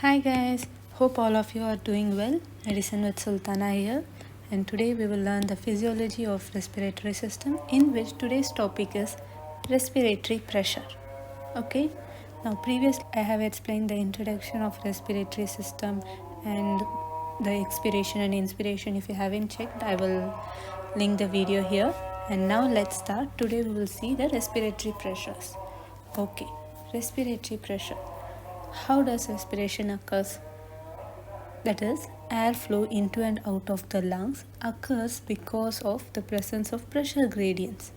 Hi guys, hope all of you are doing well. Medicine with Sultana here, and today we will learn the physiology of respiratory system, in which today's topic is respiratory pressure. Okay, now previously I have explained the introduction of respiratory system and the expiration and inspiration. If you haven't checked, I will link the video here. And now let's start. Today we will see the respiratory pressures. Okay, respiratory pressure. How does respiration occurs? That is, airflow into and out of the lungs occurs because of the presence of pressure gradients.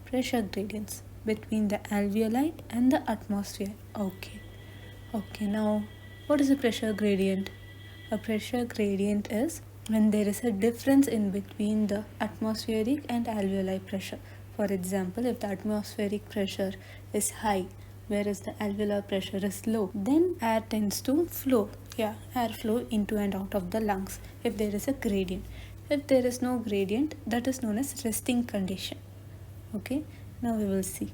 Pressure gradients between the alveoli and the atmosphere. Okay, now what is a pressure gradient? A pressure gradient is when there is a difference in between the atmospheric and alveoli pressure. For example, if the atmospheric pressure is high, whereas the alveolar pressure is low, then air tends to flow. Air flow into and out of the lungs if there is a gradient. If there is no gradient, that is known as resting condition. Okay, now we will see.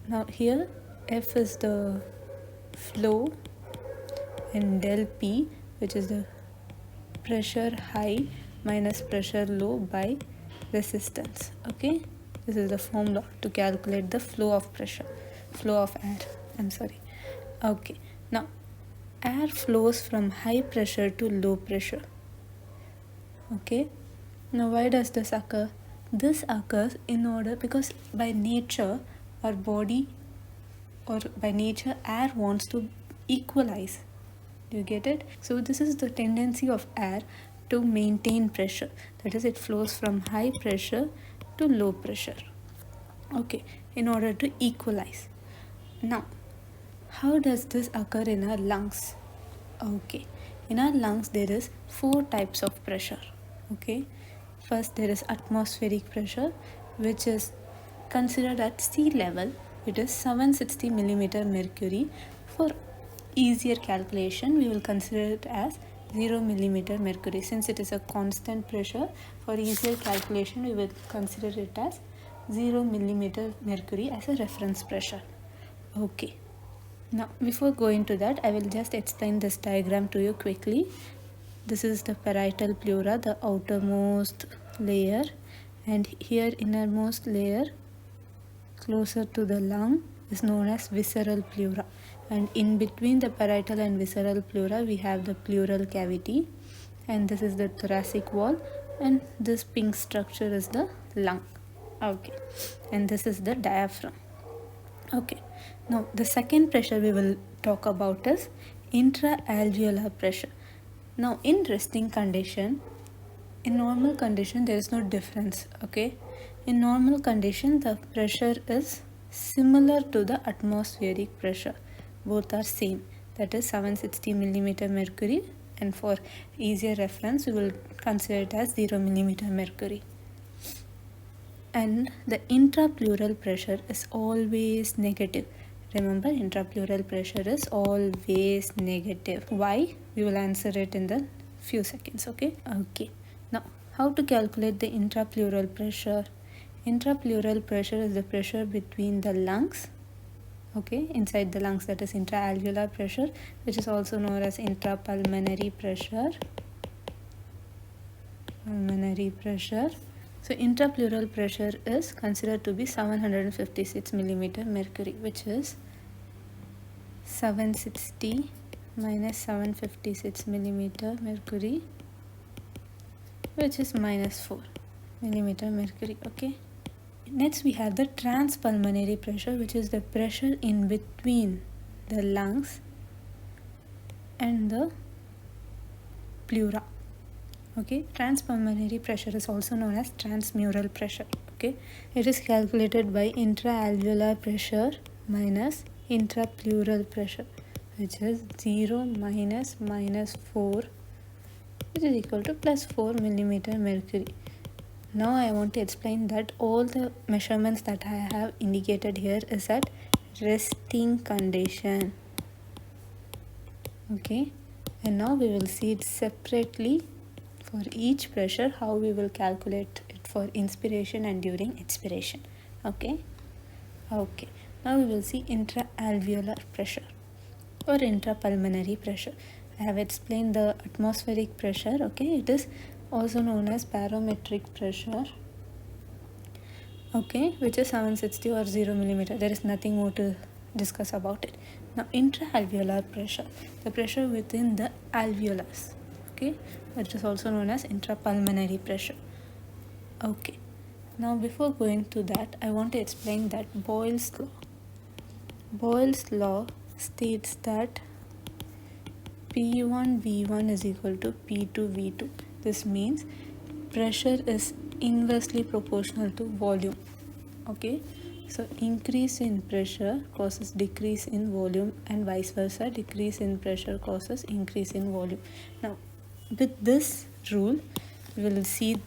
Now here F is the flow and del P, which is the pressure high minus pressure low by resistance. Okay, this is the formula to calculate the flow of air. Okay, now air flows from high pressure to low pressure. Okay, now why does this occur? This occurs because by nature our body, or by nature air wants to equalize. Do you get it? So this is the tendency of air to maintain pressure. That is, it flows from high pressure to low pressure. Okay, in order to equalize. Now, how does this occur in our lungs? Okay, in our lungs there is 4 types of pressure. Okay, first there is atmospheric pressure, which is considered at sea level. It is 760 millimeter mercury. For easier calculation, we will consider it as 0 millimeter mercury. Since it is a constant pressure, for easier calculation we will consider it as 0 millimeter mercury as a reference pressure. Okay, now before going to that, I will just explain this diagram to you quickly. This is the parietal pleura, the outermost layer, and here innermost layer closer to the lung is known as visceral pleura, and in between the parietal and visceral pleura we have the pleural cavity, and this is the thoracic wall, and this pink structure is the lung. Okay, and this is the diaphragm. Okay, now the second pressure we will talk about is intra-alveolar pressure. Now in resting condition, in normal condition there is no difference. Okay, in normal condition the pressure is similar to the atmospheric pressure. Both are same, that is 760 millimeter mercury, and for easier reference we will consider it as 0 millimeter mercury. And the intra-pleural pressure is always negative. Remember, intra-pleural pressure is always negative. Why? We will answer it in the few seconds. Okay, now how to calculate the intra-pleural pressure? Intra-pleural pressure is the pressure between the lungs, okay, inside the lungs, that is intra-alveolar pressure, which is also known as intra-pulmonary pressure. So intrapleural pressure is considered to be 756 millimeter mercury, which is 760 minus 756 millimeter mercury, which is minus 4 millimeter mercury. Okay, next we have the transpulmonary pressure, which is the pressure in between the lungs and the pleura. Okay, transpulmonary pressure is also known as transmural pressure. Okay, it is calculated by intra-alveolar pressure minus intrapleural pressure, which is 0 minus minus 4, which is equal to plus 4 millimeter mercury. Now I want to explain that all the measurements that I have indicated here is at resting condition. Okay, and now we will see it separately for each pressure, how we will calculate it for inspiration and during expiration. Okay, now we will see intra-alveolar pressure. or intra-pulmonary pressure. I have explained the atmospheric pressure. Okay, it is also known as barometric pressure. Okay, which is 760 or 0 millimeter. There is nothing more to discuss about it. Now, intra-alveolar pressure, the pressure within the alveolus. Okay, which is also known as intra-pulmonary pressure. Okay, now before going to that, I want to explain that Boyle's law. Boyle's law states that P1 V1 is equal to P2 V2. This means pressure is inversely proportional to volume. Okay, so increase in pressure causes decrease in volume and vice versa. Decrease in pressure causes increase in volume. Now, with this rule, we will see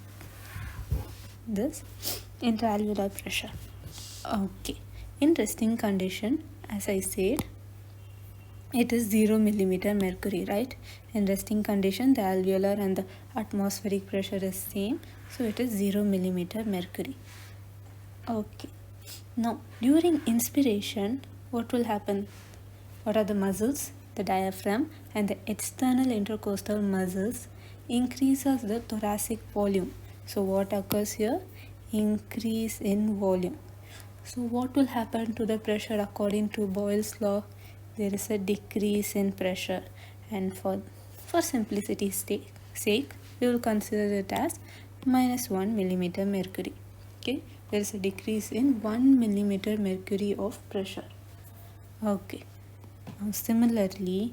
this intra-alveolar pressure. Okay, in resting condition, as I said, it is 0 millimeter mercury, right? In resting condition, the alveolar and the atmospheric pressure is same, so it is 0 millimeter mercury. Okay, now during inspiration, what will happen? What are the muscles? The diaphragm and the external intercostal muscles increases the thoracic volume. So what occurs here? Increase in volume. So what will happen to the pressure according to Boyle's law? There is a decrease in pressure, and for simplicity's sake, we will consider it as minus 1 millimeter mercury. Okay, there is a decrease in 1 millimeter mercury of pressure. Okay, now similarly,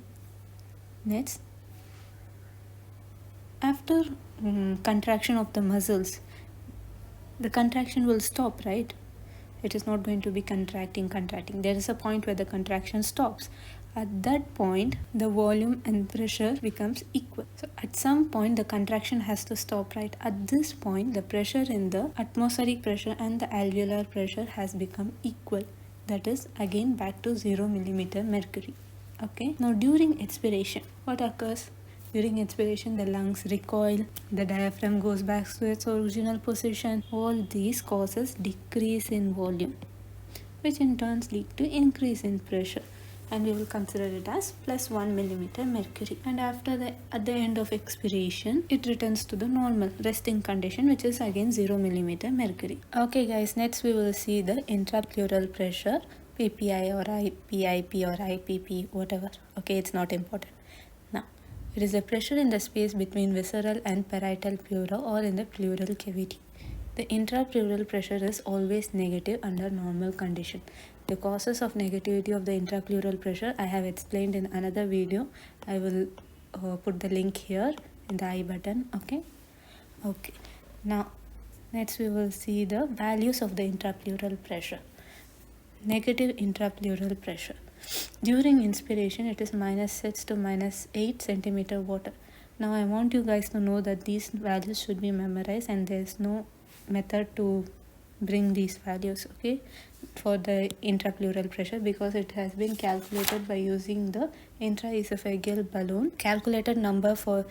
next, after contraction of the muscles, the contraction will stop, right? It is not going to be contracting. There is a point where the contraction stops. At that point, the volume and pressure becomes equal. So at some point, the contraction has to stop, right? At this point, the pressure in the atmospheric pressure and the alveolar pressure has become equal. That is again back to 0 millimeter mercury. Okay. Now during expiration, what occurs? During expiration, the lungs recoil, the diaphragm goes back to its original position. All these causes decrease in volume, which in turn lead to increase in pressure, and we will consider it as plus 1 millimeter mercury. And at the end of expiration, it returns to the normal resting condition, which is again 0 millimeter mercury. Okay guys, next we will see the intra-pleural pressure, PPI or PIP or IPP, whatever. Okay, it's not important. Now, it is the pressure in the space between visceral and parietal pleura or in the pleural cavity. The intra-pleural pressure is always negative under normal condition. The causes of negativity of the intra-pleural pressure I have explained in another video. I will put the link here in the I button. Okay. Now, next we will see the values of the intra-pleural pressure. Negative intra-pleural pressure. During inspiration, it is minus 6 to minus 8 centimeter water. Now I want you guys to know that these values should be memorized, and there is no method to bring these values, okay, for the intrapleural pressure, because it has been calculated by using the intraesophageal balloon calculated number for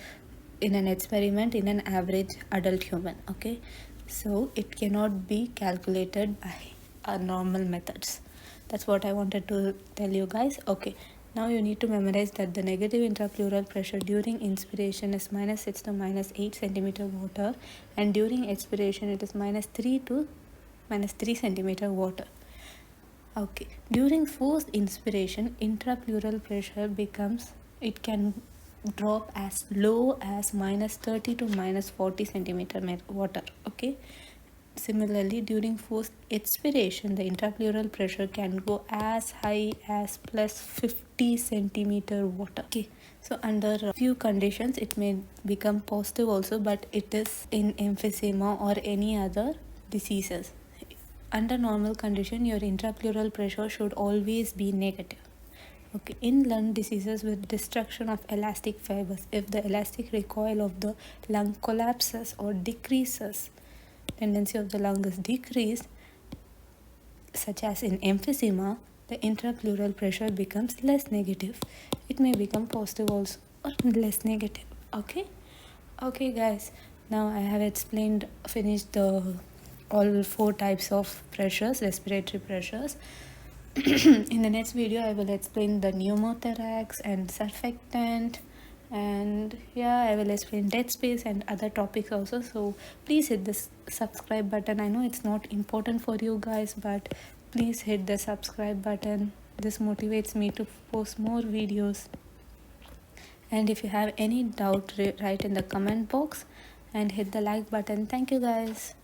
in an experiment in an average adult human. Okay, so it cannot be calculated by our normal methods. That's what I wanted to tell you guys. Okay, now you need to memorize that the negative intrapleural pressure during inspiration is minus 6 to minus 8 centimeter water, and during expiration it is minus 3 to minus 3 centimeter water. Okay, during forced inspiration, intrapleural pressure can drop as low as minus 30 to minus 40 centimeter water. Okay, similarly, during forced expiration, the intrapleural pressure can go as high as plus 50 centimeter water. Okay, so under a few conditions it may become positive also, but it is in emphysema or any other diseases. Under normal condition, your intrapleural pressure should always be negative. Okay, in lung diseases with destruction of elastic fibers, if the elastic recoil of the lung collapses or decreases, tendency of the lung is decreased, such as in emphysema, the intrapleural pressure becomes less negative. It may become positive also or less negative. Okay guys, now I have finished all 4 types of pressures, respiratory pressures. In the next video I will explain the pneumothorax and surfactant, and yeah, I will explain dead space and other topics also. So please hit this subscribe button. I know it's not important for you guys, but please hit the subscribe button. This motivates me to post more videos. And if you have any doubt, write in the comment box and hit the like button. Thank you guys.